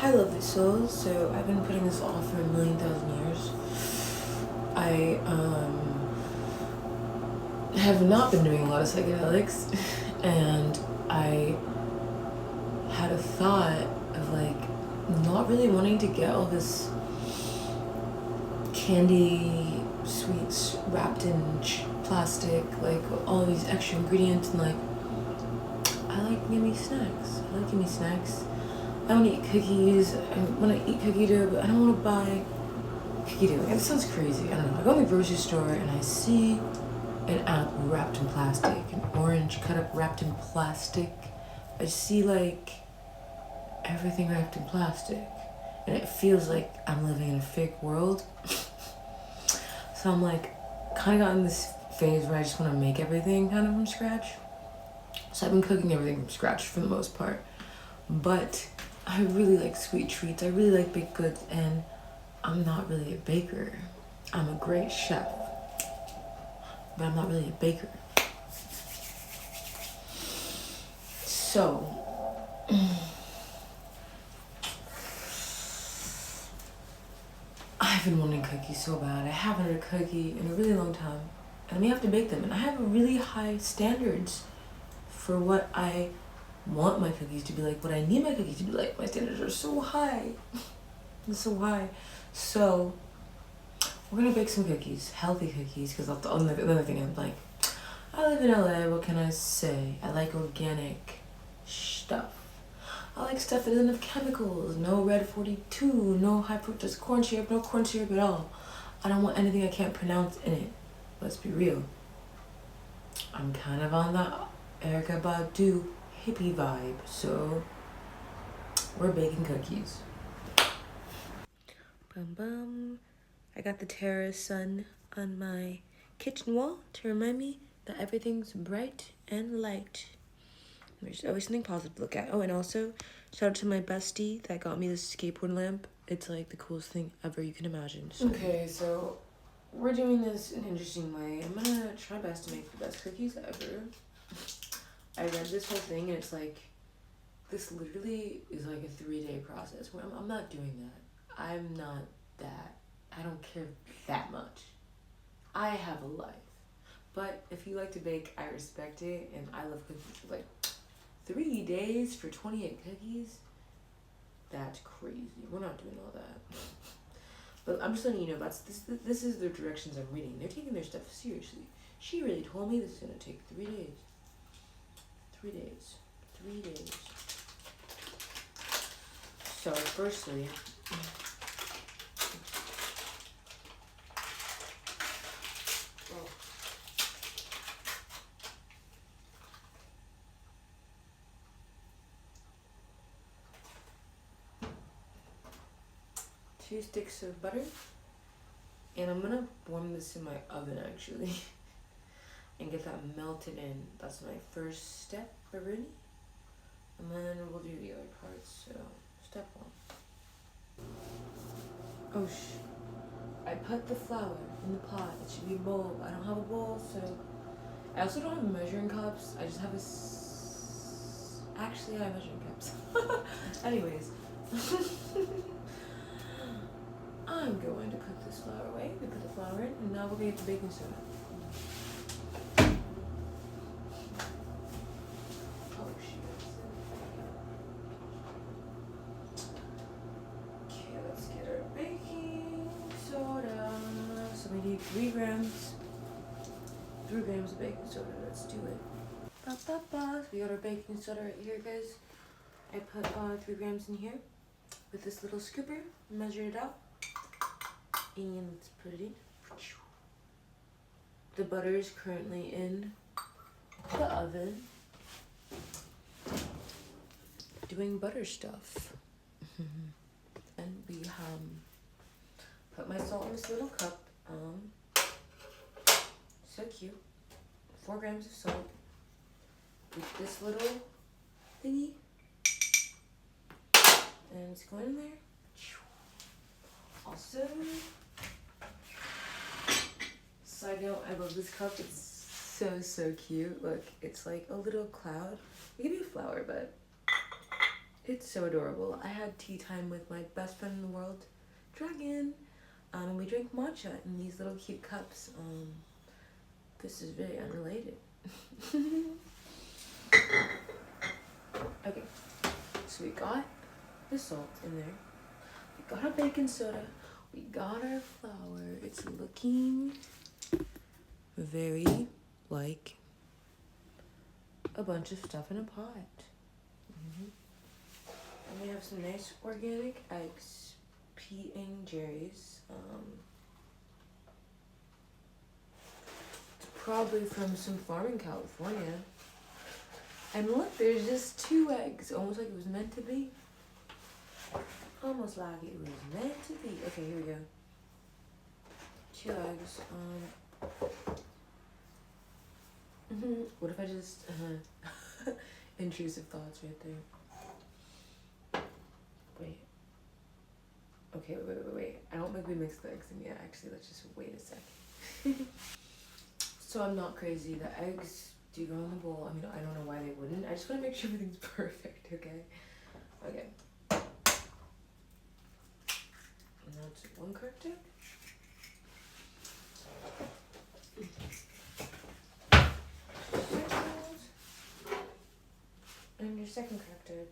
Hi lovely souls. So I've been putting this off for a million thousand years. I have not been doing a lot of psychedelics and I had a thought of like not really wanting to get all this candy sweets wrapped in plastic, like all these extra ingredients, and like I like gimme snacks. I like gimme snacks. I want to eat cookies. I want to eat cookie dough, but I don't want to buy cookie dough. It sounds crazy. I don't know. I go to the grocery store and I see an apple wrapped in plastic, an orange cut up wrapped in plastic. I see like everything wrapped in plastic, and it feels like I'm living in a fake world. So I'm like, kind of got in this phase where I just want to make everything kind of from scratch. So I've been cooking everything from scratch for the most part, but I really like sweet treats. I really like baked goods, and I'm not really a baker. I'm a great chef, but I'm not really a baker. So, I've been wanting cookies so bad. I haven't had a cookie in a really long time, and we have to bake them. And I have really high standards for what I want my cookies to be like, what I need my cookies to be like. My standards are so high. They're so high. So, we're gonna bake some cookies, healthy cookies, because another thing I'm like, I live in LA, what can I say? I like organic stuff. I like stuff that doesn't have chemicals, no red 42, no high fructose corn syrup, no corn syrup at all. I don't want anything I can't pronounce in it. Let's be real. I'm kind of on that Erykah Badu hippie vibe, so we're baking cookies. Bum bum. I got the Terra sun on my kitchen wall to remind me that everything's bright and light. There's always something positive to look at. Oh, and also, shout out to my bestie that got me this skateboard lamp. It's like the coolest thing ever you can imagine. So. Okay, so we're doing this in an interesting way. I'm gonna try best to make the best cookies ever. I read this whole thing and it's like, this literally is like a 3-day process where I'm not doing that. I'm not that. I don't care that much. I have a life. But if you like to bake, I respect it, and I love cookies. Like, 3 days for 28 cookies? That's crazy. We're not doing all that. But I'm just letting you know, this is the directions I'm reading. They're taking their stuff seriously. She really told me this is going to take 3 days. 3 days. 3 days. So, firstly... 2 sticks of butter, and I'm gonna warm this in my oven actually and get that melted in. That's my first step already, and then we'll do the other parts. So step 1. Oh I put the flour in the pot. It should be a bowl. I don't have a bowl, so I also don't have measuring cups. I just have actually I have measuring cups. Anyways. I'm going to put this flour away. We put the flour in, and now we're going to get the baking soda. Oh, shit. Okay, let's get our baking soda. So we need 3 grams. 3 grams of baking soda. Let's do it. So we got our baking soda right here, guys. I put 3 grams in here with this little scooper. Measured it out. And let's put it in. The butter is currently in the oven. Doing butter stuff. And we put my salt in this little cup. So cute. 4 grams of salt. With this little thingy. And it's going in there. Also, side note, I love this cup. It's so cute. Look, it's like a little cloud. It could be a flower, but It's so adorable. I had tea time with my best friend in the world, Dragon, and we drank matcha in these little cute cups. This is very unrelated. Okay, so we got the salt in there. We got our baking soda. We got our flour. It's looking very like a bunch of stuff in a pot. And we have some nice organic eggs, P and Jerry's. It's probably from some farm in California. And look, there's just 2 eggs, almost like it was meant to be. Almost like it was meant to be. Okay, here we go. 2 eggs. What if I just intrusive thoughts right there. Wait. Okay, wait. I don't think we mixed the eggs in yet. Actually, let's just wait a second. So I'm not crazy. The eggs do go in the bowl. I mean, I don't know why they wouldn't. I just want to make sure everything's perfect, okay? Okay. And that's 1 cracked egg. And your second cracked egg.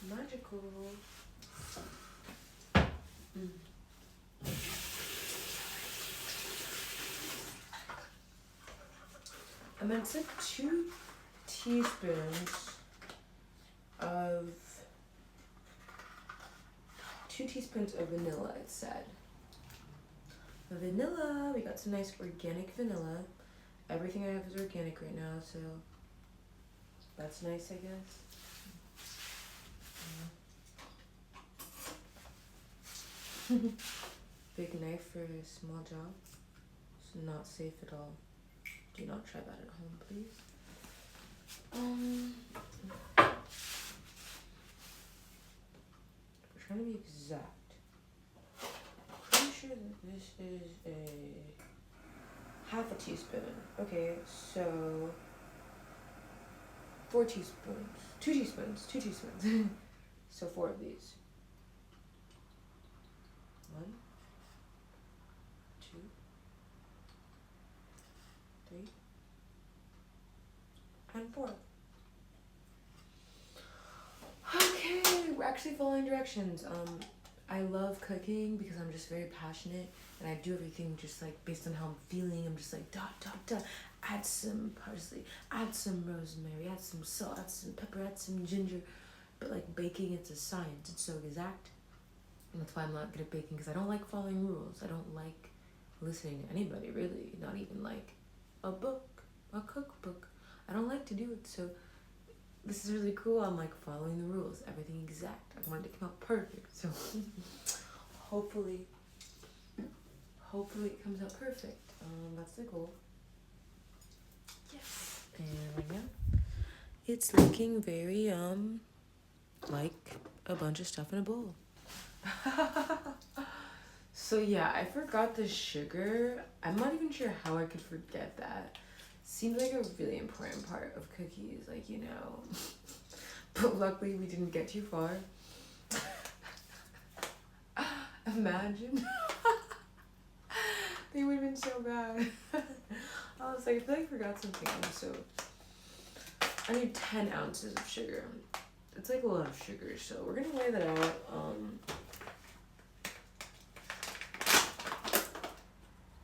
Magical. I meant to 2 teaspoons of 2 teaspoons of vanilla, it said. Vanilla, we got some nice organic vanilla. Everything I have is organic right now, so that's nice, I guess. Big knife for a small job. It's not safe at all. Do not try that at home, please. We're trying to be exact. Pretty sure that this is a 1/2 teaspoon. Okay, so 4 teaspoons. 2 teaspoons. 2 teaspoons. So 4 of these. 1, 2, 3, and 4. Okay, we're actually following directions. I love cooking because I'm just very passionate and I do everything just like based on how I'm feeling. I'm just like dot dot dot. Add some parsley, add some rosemary, add some salt, add some pepper, add some ginger. But like baking, it's a science. It's so exact. And that's why I'm not good at baking because I don't like following rules. I don't like listening to anybody really. Not even like a book, a cookbook. I don't like to do it. So this is really cool. I'm like following the rules, everything exact. I wanted to come out perfect, so hopefully it comes out perfect. That's the goal. Yes, and right now it's looking very like a bunch of stuff in a bowl. So yeah, I forgot the sugar. I'm not even sure how I could forget that. Seems like a really important part of cookies, like, you know. But luckily we didn't get too far. Imagine. They would have been so bad. I was like, I feel like I forgot something. I need 10 ounces of sugar. It's like a lot of sugar, so we're gonna weigh that out.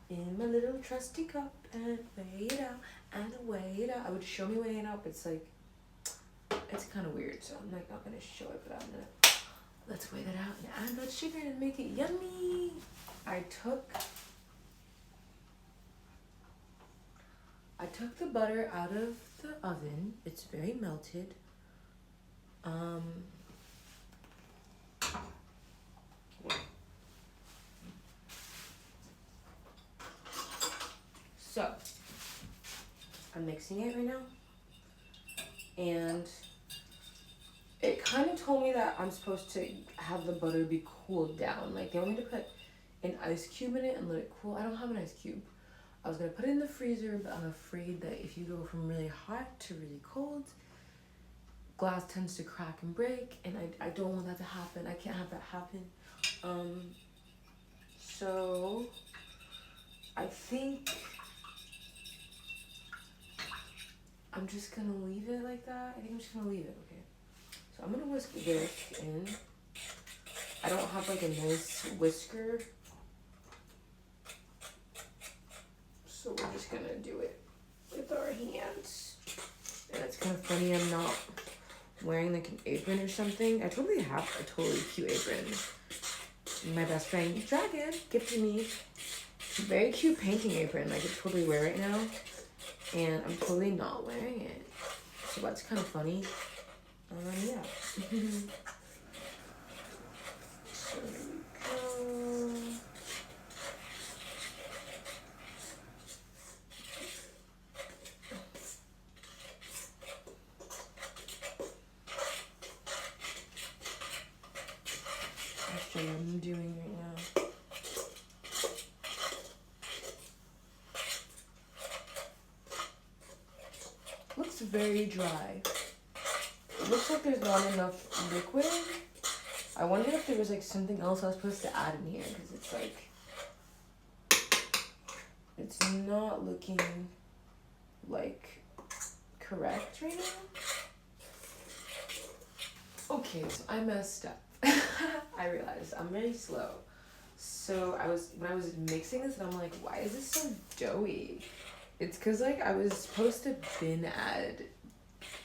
In my little trusty cup and weigh it out and weigh it out. I would show me weighing out, but it's like, it's kind of weird, so I'm like not gonna show it, but I'm gonna, let's weigh that out and add that sugar and make it yummy. I took the butter out of the oven. It's very melted. So, I'm mixing it right now, and it kind of told me that I'm supposed to have the butter be cooled down. Like, they want me to put an ice cube in it and let it cool. I don't have an ice cube. I was gonna put it in the freezer, but I'm afraid that if you go from really hot to really cold, glass tends to crack and break, and I don't want that to happen. I can't have that happen. So I think I'm just gonna leave it like that. I think I'm just gonna leave it, okay? So I'm gonna whisk this in. I don't have like a nice whisker, so we're just gonna do it with our hands. And it's kind of funny, I'm not wearing like an apron or something. I totally have a totally cute apron. My best friend Dragon gifted me a very cute painting apron I could totally wear right now, and I'm totally not wearing it. So that's kind of funny. Yeah. So there we go. That's what I'm doing right now. Looks very dry. It looks like there's not enough liquid. I wonder if there was like something else I was supposed to add in here, because it's like, it's not looking like correct right now. Okay, so I messed up. I realized I'm very slow. So when I was mixing this, and I'm like, why is this so doughy? It's cause like I was supposed to add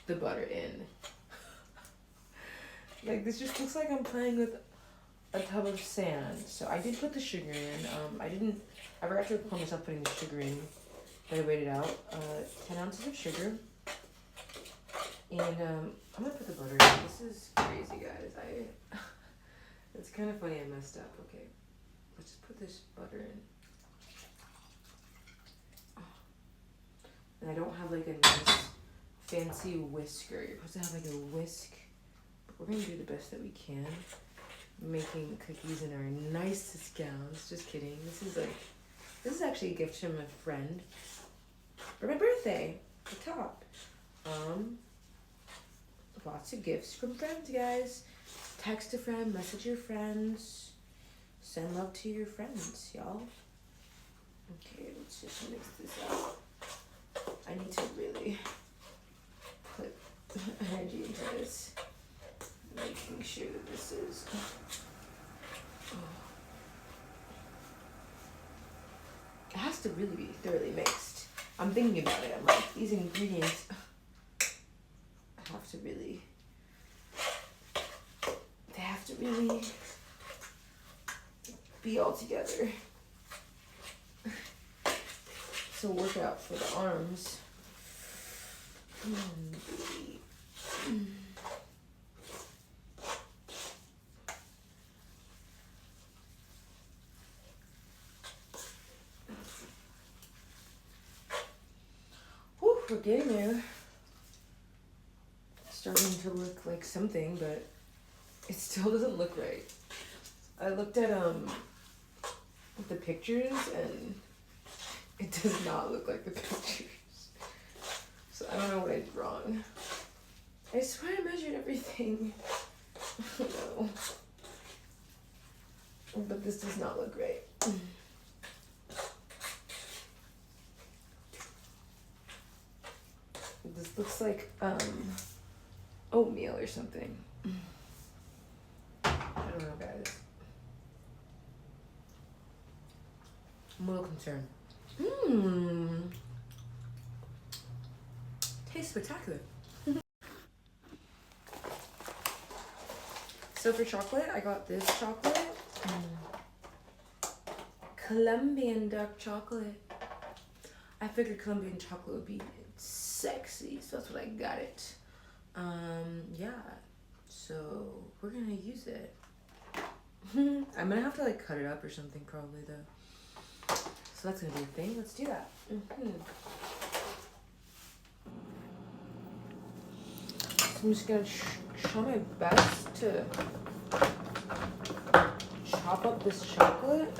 the butter in. Like, this just looks like I'm playing with a tub of sand. So I did put the sugar in. I forgot to record myself putting the sugar in, but I waited out. 10 ounces of sugar. And I'm gonna put the butter in. This is crazy, guys. It's kind of funny I messed up. Okay, let's just put this butter in. And I don't have like a nice fancy whisker. You're supposed to have like a whisk. We're gonna do the best that we can, making cookies in our nicest gowns. Just kidding. This is actually a gift from a friend for my birthday. The top. Lots of gifts from friends, guys. Text a friend, message your friends, send love to your friends, y'all. Okay, let's just mix this up. I need to really put energy into this. Making sure that this is it has to really be thoroughly mixed. I'm thinking about it. I'm like, these ingredients have to really be all together. So work out for the arms. Come on, baby. Whew, we're getting there. Starting to look like something, but it still doesn't look right. I looked at the pictures, and it does not look like the pictures. So I don't know what I did wrong. I swear I measured everything. No. But this does not look right. This looks like oatmeal or something. I don't know, guys. I'm a little concerned. Tastes spectacular. So for chocolate, I got this chocolate. Colombian dark chocolate. I figured Colombian chocolate would be sexy, so that's what I got it. Yeah. So we're gonna use it. I'm gonna have to like cut it up or something probably though. So that's gonna be a thing. Let's do that. So I'm just gonna try my best to chop up this chocolate.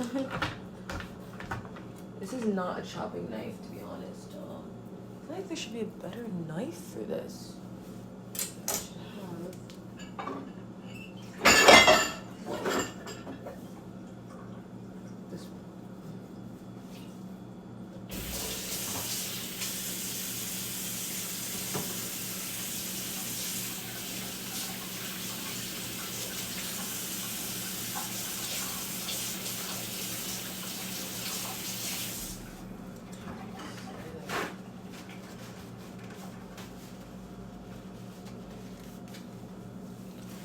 This is not a chopping knife, to be honest. I feel like there should be a better knife for this. This one.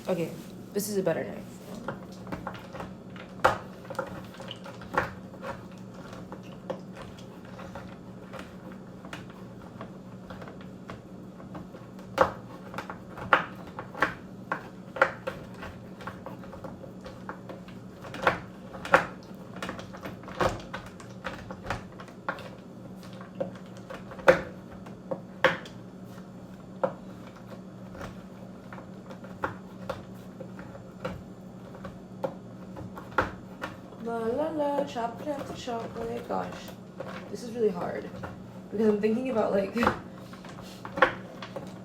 Okay, this is a better knife. La la la, chopping up the chocolate. Gosh, this is really hard because I'm thinking about like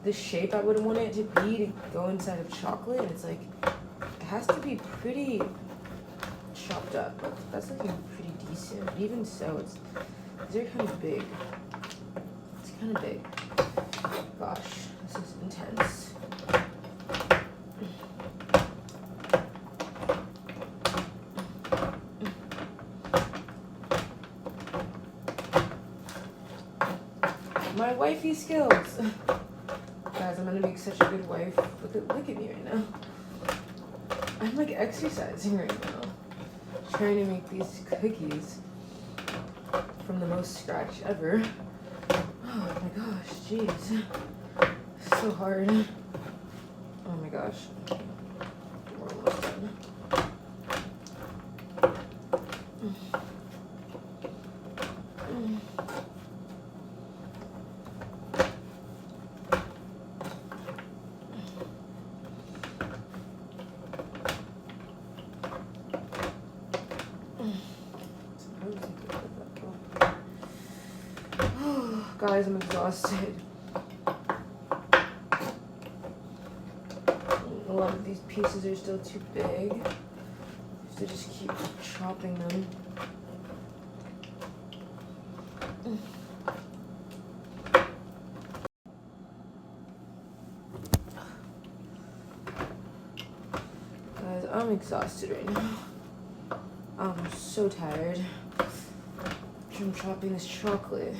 the shape I would want it to be to go inside of chocolate, and it's like it has to be pretty chopped up. But that's looking pretty decent. But even so, these are kind of big. It's kind of big. Gosh, this is intense. My wifey skills. Guys, I'm gonna make such a good wife. Look at me right now. I'm like exercising right now. Trying to make these cookies from the most scratch ever. Oh my gosh, jeez. So hard. Oh my gosh. We're almost done. Guys, I'm exhausted. A lot of these pieces are still too big. So just keep chopping them. Guys, I'm exhausted right now. I'm so tired from chopping this chocolate.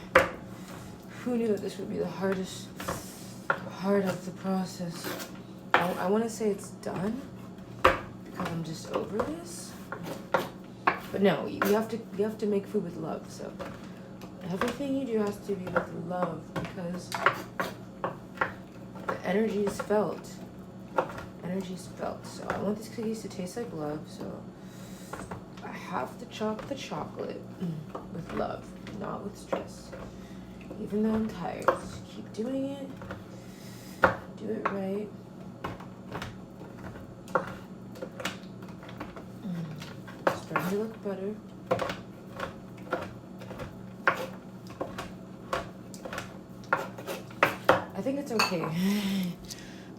Who knew that this would be the hardest part of the process? I want to say it's done because I'm just over this. But no, you have to make food with love. So everything you do has to be with love because the energy is felt. Energy is felt. So I want these cookies to taste like love. So I have to chop the chocolate with love, not with stress. Even though I'm tired, just keep doing it. Do it right. It's starting to look better. I think it's okay.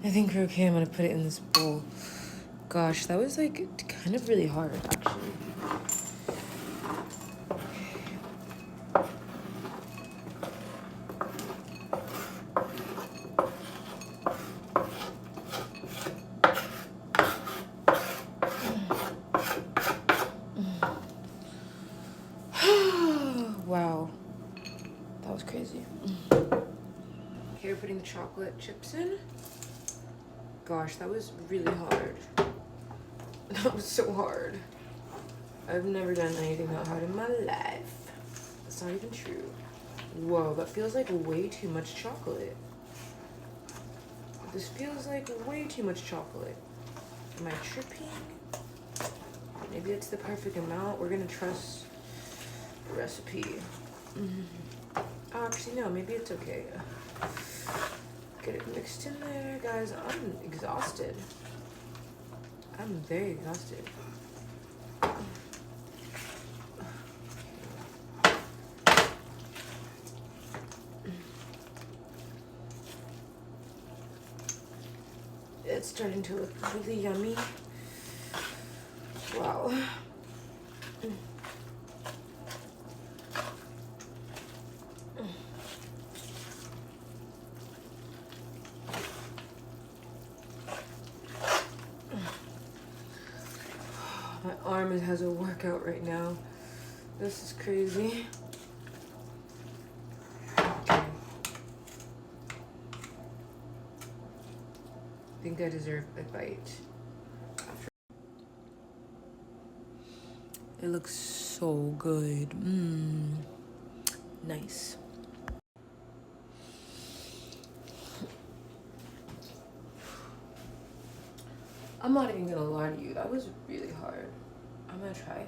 I think we're okay. I'm gonna put it in this bowl. Gosh, that was like kind of really hard, actually. Wow, that was crazy. Okay, we're putting the chocolate chips in. Gosh, that was really hard. That was so hard. I've never done anything that hard in my life. That's not even true. Whoa, that feels like way too much chocolate. This feels like way too much chocolate. Am I tripping? Maybe it's the perfect amount. We're gonna trust the recipe. Actually, no, maybe it's okay. Get it mixed in there. Guys, I'm exhausted. I'm very exhausted. it's starting to look really yummy. Wow. My arm has a workout right now. This is crazy. I think I deserve a bite. It looks so good. Nice. I'm not even gonna lie to you. That was really hard. I'm gonna try.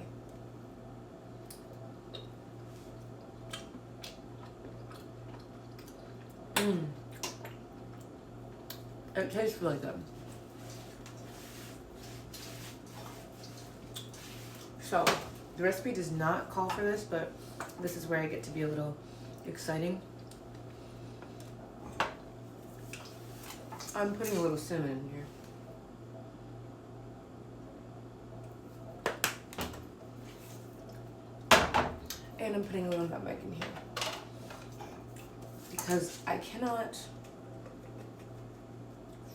It tastes really good. So, the recipe does not call for this, but this is where I get to be a little exciting. I'm putting a little cinnamon in here. And I'm putting a little nutmeg in here. Because I cannot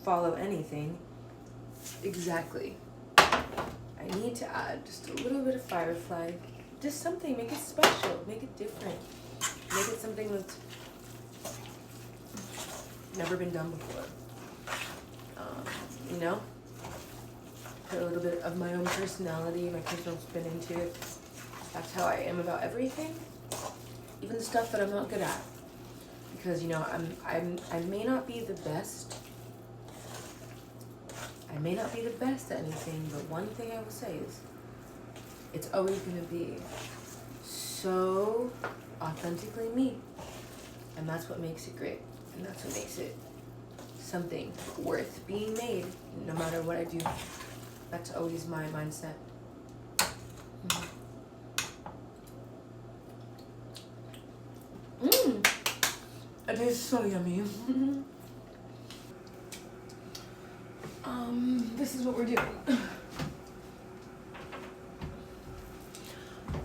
follow anything exactly. I need to add just a little bit of Firefly. Just something, make it special, make it different. Make it something that's never been done before. You know? Put a little bit of my own personality, my personal spin into it. That's how I am about everything. Even the stuff that I'm not good at. Because, you know, I may not be the best. I may not be the best at anything, but one thing I will say is it's always going to be so authentically me. And that's what makes it great. And that's what makes it something worth being made, no matter what I do. That's always my mindset. It is so yummy. This is what we're doing.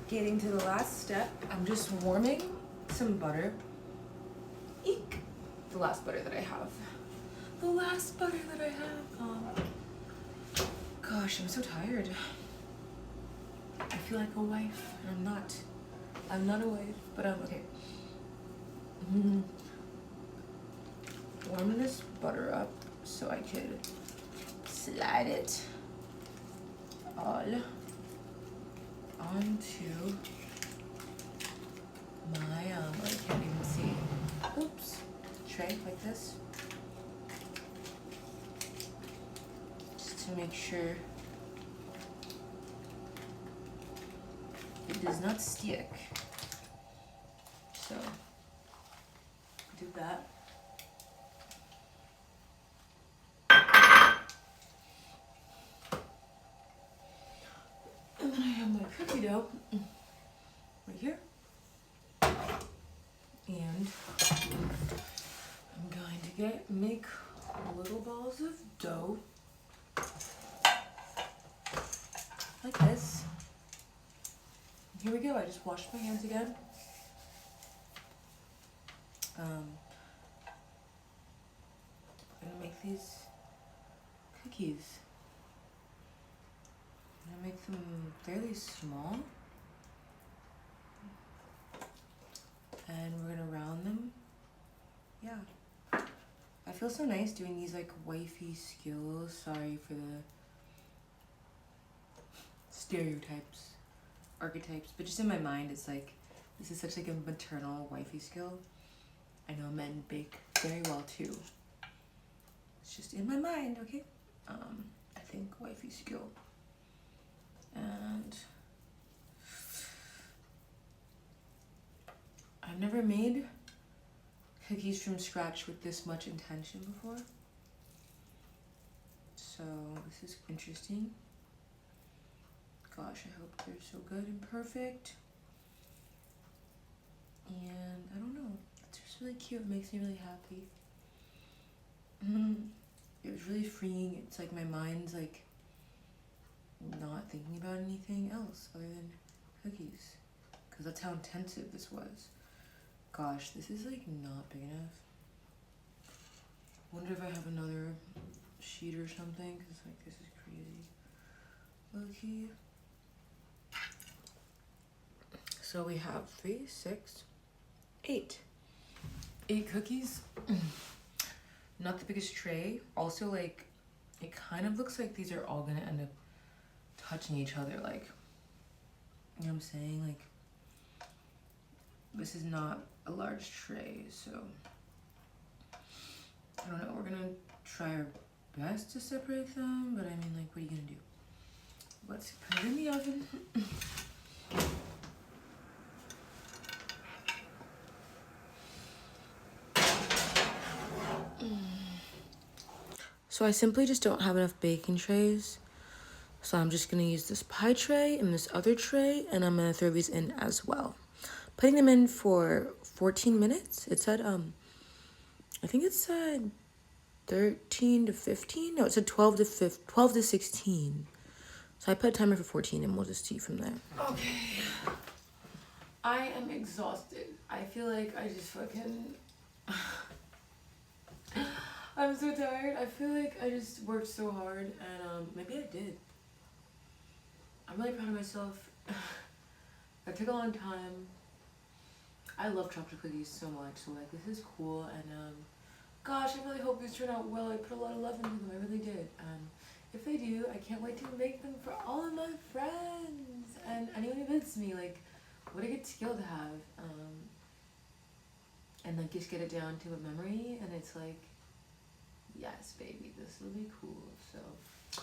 Getting to the last step, I'm just warming some butter. Eek! The last butter that I have. The last butter that I have. Gosh, I'm so tired. I feel like a wife, and I'm not. I'm not a wife, but I'm okay. Warm this butter up so I could slide it all onto my I can't even see. Oops, tray like this, just to make sure it does not stick. So do that. And then I have my cookie dough right here. And I'm going to make little balls of dough like this. Here we go. I just washed my hands again. I'm gonna make these cookies. I'm gonna make them fairly small. And we're gonna round them. Yeah. I feel so nice doing these like wifey skills. Sorry for the stereotypes, archetypes, but just in my mind it's like this is such like a maternal wifey skill. I know men bake very well too. It's just in my mind, okay? I think wifey skill. And I've never made cookies from scratch with this much intention before. So this is interesting. Gosh, I hope they're so good and perfect. And I don't know, it's just really cute. It makes me really happy. it was really freeing. It's like my mind's like not thinking about anything else other than cookies, because that's how intensive this was. Gosh, this is like not big enough. Wonder if I have another sheet or something, because like this is crazy. Okay. So we have 3, 6, 8. 8 cookies. Not the biggest tray. Also, like, it kind of looks like these are all gonna end up touching each other. Like, you know what I'm saying? Like, this is not a large tray, so I don't know. We're gonna try our best to separate them, but I mean, like, what are you gonna do? Let's put it in the oven. So I simply just don't have enough baking trays. So I'm just gonna use this pie tray and this other tray, and I'm gonna throw these in as well. Putting them in for 14 minutes. It said, I think it said 13 to 15. No, it said 12 to 16. So I put a timer for 14 and we'll just see from there. Okay. I am exhausted. I feel like I just fucking... I'm so tired. I feel like I just worked so hard, and maybe I did. I'm really proud of myself. It took a long time. I love chocolate cookies so much, so like this is cool, and gosh, I really hope these turn out well. I put a lot of love into them. I really did. If they do, I can't wait to make them for all of my friends and anyone who visits me. Like, what a good skill to have. And like just get it down to a memory, and it's like, yes, baby, this will be cool. So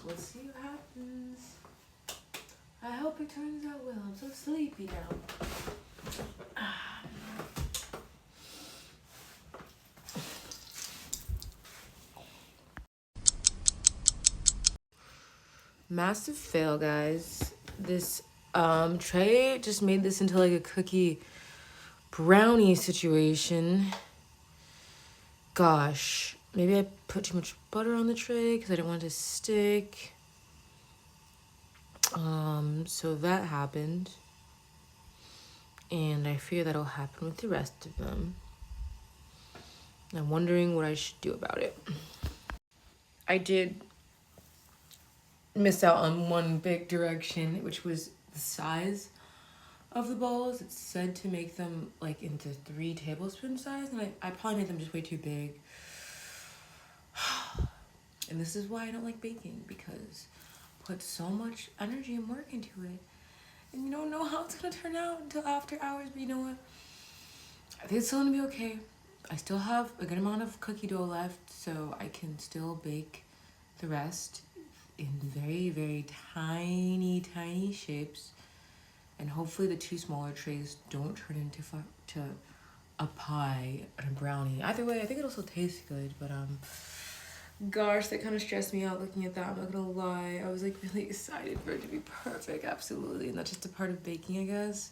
let's see what happens. I hope it turns out well. I'm so sleepy now. Massive fail, guys. This tray just made this into like a cookie brownie situation. Gosh, maybe I put too much butter on the tray because I didn't want it to stick. So that happened. And I fear that'll happen with the rest of them. I'm wondering what I should do about it. I did miss out on one big direction, which was the size of the balls. It said to make them like into 3 tablespoon size, and I probably made them just way too big. And this is why I don't like baking, because I put so much energy and work into it, and you don't know how it's gonna turn out until after hours. But you know what? I think it's still gonna be okay. I still have a good amount of cookie dough left, so I can still bake the rest in very, very tiny, tiny shapes. And hopefully the 2 smaller trays don't turn into a pie and a brownie. Either way, I think it'll still taste good, but gosh, that kind of stressed me out looking at that. I'm not gonna lie. I was like really excited for it to be perfect, absolutely. And that's just a part of baking, I guess.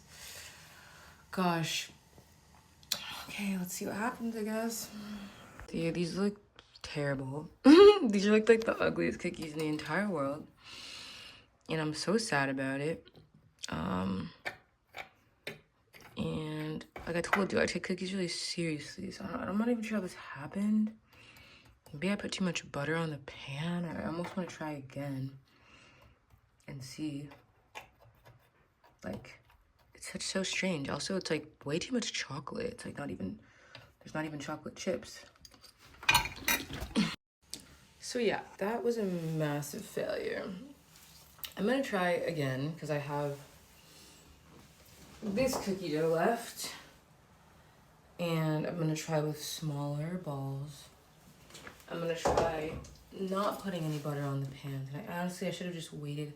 Gosh. Okay, let's see what happens, I guess. Yeah, these look terrible. These are like the ugliest cookies in the entire world. And I'm so sad about it. And like I told you, I take cookies really seriously. So I'm not even sure how this happened. Maybe I put too much butter on the pan. I almost want to try again and see. Like, it's so strange. Also, it's like way too much chocolate. It's like there's not even chocolate chips. So yeah, that was a massive failure. I'm gonna try again because I have this cookie dough left. And I'm gonna try with smaller balls. I'm gonna try not putting any butter on the pan. I should have just waited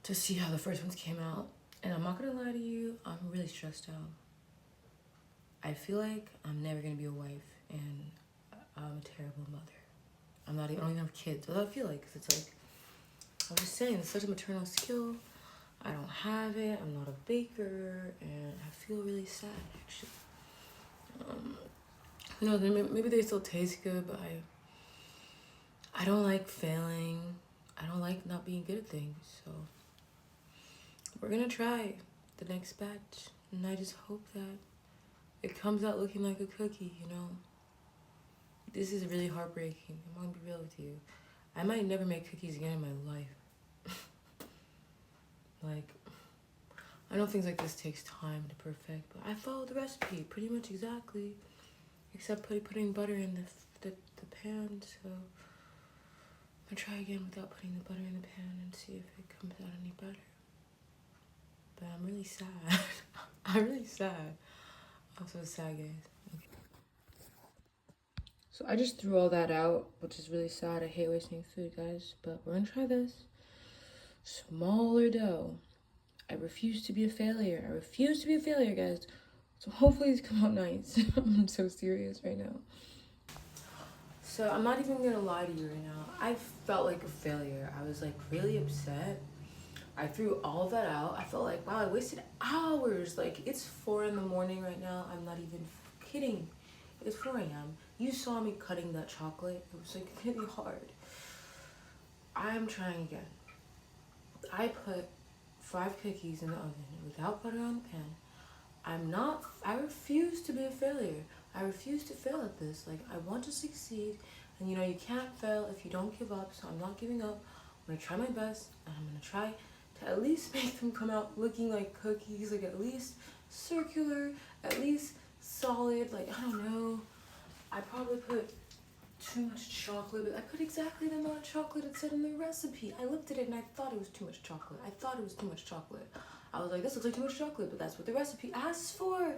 to see how the first ones came out. And I'm not gonna lie to you, I'm really stressed out. I feel like I'm never gonna be a wife, and I'm a terrible mother. I don't even have kids. That's what I feel like, because it's like, I'm just saying, it's such a maternal skill. I don't have it, I'm not a baker, and I feel really sad, actually. Maybe they still taste good, but I don't like failing. I don't like not being good at things. So we're gonna try the next batch. And I just hope that it comes out looking like a cookie, you know? This is really heartbreaking. I'm gonna be real with you. I might never make cookies again in my life. Like, I know things like this takes time to perfect, but I followed the recipe pretty much exactly, except putting butter in the pan. So I'm gonna try again without putting the butter in the pan and see if it comes out any better. But I'm really sad. I'm really sad. I'm so sad, guys. Okay. So I just threw all that out, which is really sad. I hate wasting food, guys. But we're gonna try this. Smaller dough. I refuse to be a failure. I refuse to be a failure, guys. So hopefully these come out nice. I'm so serious right now. So I'm not even gonna lie to you right now. I felt like a failure. I was like really upset. I threw all of that out. I felt like, wow, I wasted hours. Like, it's 4 in the morning right now. I'm not even kidding. It's 4 a.m. You saw me cutting that chocolate. It was like really hard. I'm trying again. I put 5 cookies in the oven without butter on the pan. I refuse to be a failure. I refuse to fail at this. Like, I want to succeed. And you know, you can't fail if you don't give up. So I'm not giving up. I'm gonna try my best. And I'm gonna try to at least make them come out looking like cookies. Like, at least circular, at least solid. Like, I don't know. I probably put too much chocolate, but I put exactly the amount of chocolate it said in the recipe. I looked at it and I thought it was too much chocolate. I thought it was too much chocolate. I was like, this looks like too much chocolate, but that's what the recipe asks for.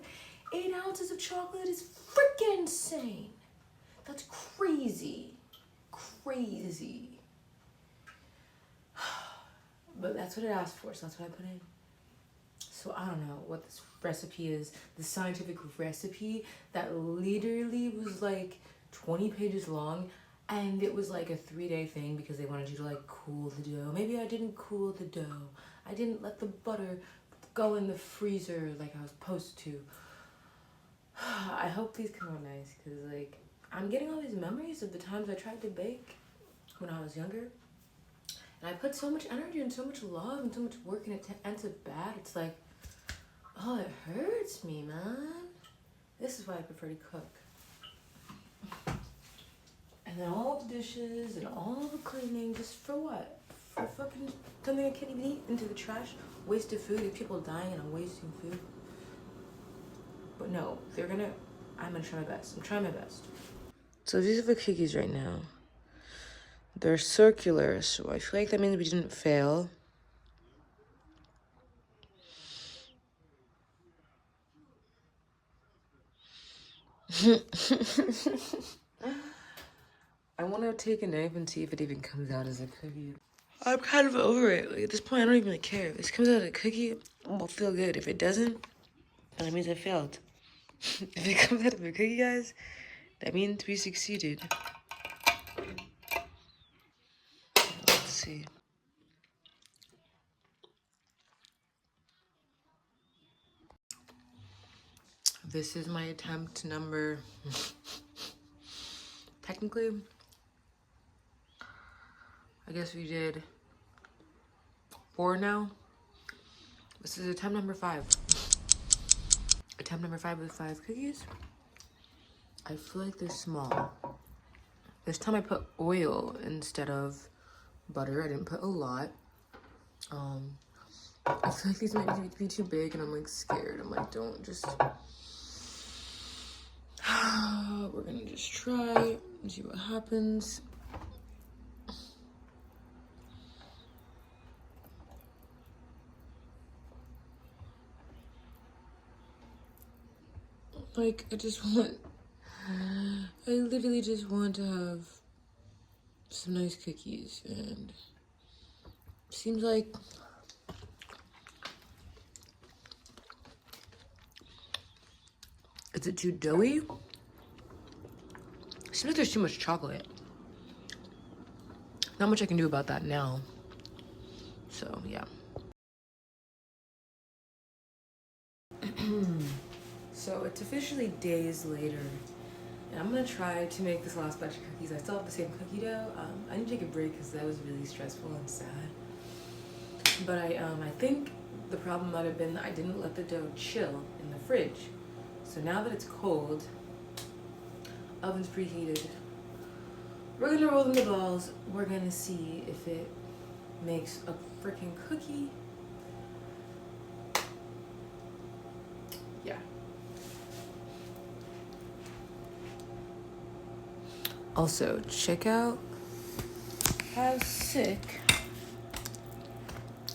8 ounces of chocolate is freaking insane. That's crazy. Crazy. But that's what it asked for, so that's what I put in. So I don't know what this recipe is. The scientific recipe that literally was like 20 pages long, and it was like a 3-day thing because they wanted you to like cool the dough. Maybe I didn't cool the dough. I didn't let the butter go in the freezer like I was supposed to. I hope these come out nice because like I'm getting all these memories of the times I tried to bake when I was younger. And I put so much energy and so much love and so much work and it ends up bad. It's like, oh, it hurts me, man. This is why I prefer to cook. And then all the dishes and all the cleaning, just for what? For fucking something I can't even eat, into the trash, wasted food, there's people dying and I'm wasting food. But no, I'm gonna try my best. I'm trying my best. So these are the cookies right now. They're circular, so I feel like that means we didn't fail. I want to take a knife and see if it even comes out as a cookie. I'm kind of over it. Like, at this point, I don't even really care. If this comes out as a cookie, I'll feel good. If it doesn't, then that means I failed. If it comes out of a cookie, guys, that means we succeeded. Let's see. This is my attempt number... Technically, I guess we did 4 now. This is attempt number 5. Attempt number 5 with 5 cookies. I feel like they're small. This time I put oil instead of butter. I didn't put a lot. I feel like these might be too big and I'm like scared. I'm like, don't just... We're gonna just try and see what happens. Like, I literally just want to have some nice cookies, and seems like is it too doughy? Seems like there's too much chocolate. Not much I can do about that now. So yeah. So it's officially days later, And I'm gonna try to make this last batch of cookies. I still have the same cookie dough. I need to take a break because that was really stressful and sad. But I think the problem might have been that I didn't let the dough chill in the fridge. So now that it's cold, oven's preheated, we're gonna roll in the balls. We're gonna see if it makes a freaking cookie. Yeah. Also, check out how sick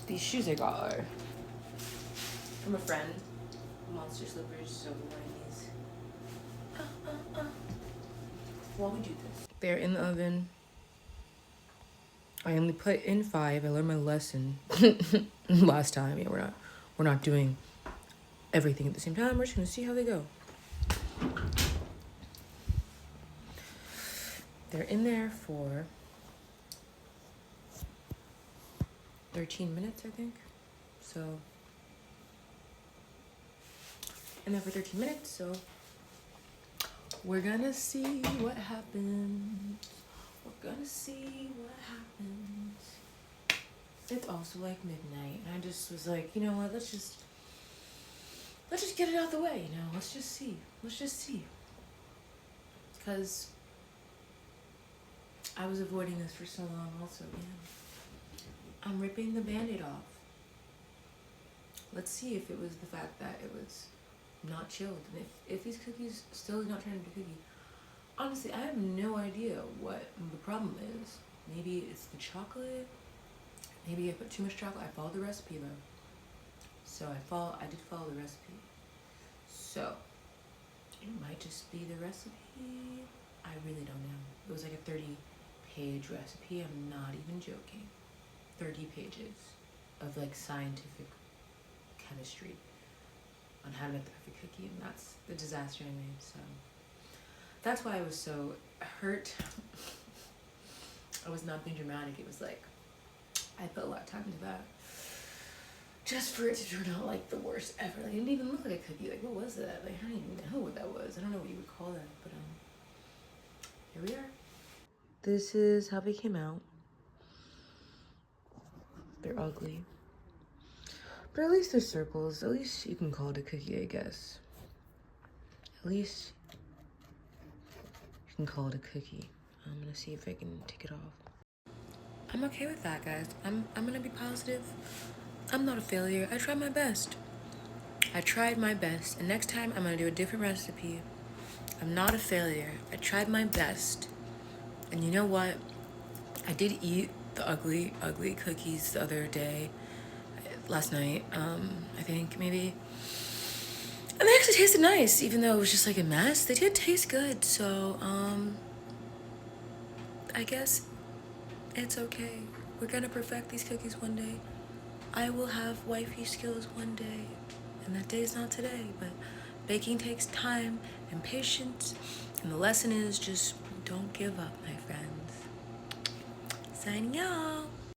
these shoes I got are. From a friend. Monster slippers, so wearing these. While we do this. They're in the oven. I only put in 5. I learned my lesson last time. Yeah, we're not doing everything at the same time. We're just gonna see how they go. They're in there for 13 minutes, I think. So, in there for 13 minutes, so we're gonna see what happens. We're gonna see what happens. It's also like midnight, and I just was like, you know what, let's just get it out the way, you know, let's just see. Because I was avoiding this for so long also, yeah. I'm ripping the Band-Aid off. Let's see if it was the fact that it was not chilled, and if these cookies still did not turn into cookie. Honestly, I have no idea what the problem is. Maybe it's the chocolate. Maybe I put too much chocolate. I followed the recipe though. So I did follow the recipe. So it might just be the recipe. I really don't know. It was like a 30-page recipe. I'm not even joking. 30 pages of like scientific chemistry on how to make the perfect cookie, and that's the disaster I made. So that's why I was so hurt. I was not being dramatic. It was like I put a lot of time into that just for it to turn out like the worst ever. Like, it didn't even look like a cookie. Like, what was that? Like, I don't even know what that was. I don't know what you would call that, but here we are. This is how they came out. They're ugly, but at least they're circles. At least you can call it a cookie, I guess. At least you can call it a cookie. I'm gonna see if I can take it off. I'm okay with that, guys. I'm gonna be positive. I'm not a failure. I tried my best. And next time I'm gonna do a different recipe. I'm not a failure. I tried my best. And you know what? I did eat the ugly cookies the other day, last night, I think, maybe. And they actually tasted nice, even though it was just like a mess. They did taste good, so, I guess it's okay. We're gonna perfect these cookies one day. I will have wifey skills one day, and that day is not today, but baking takes time and patience, and the lesson is just don't give up, my friends. Signing out.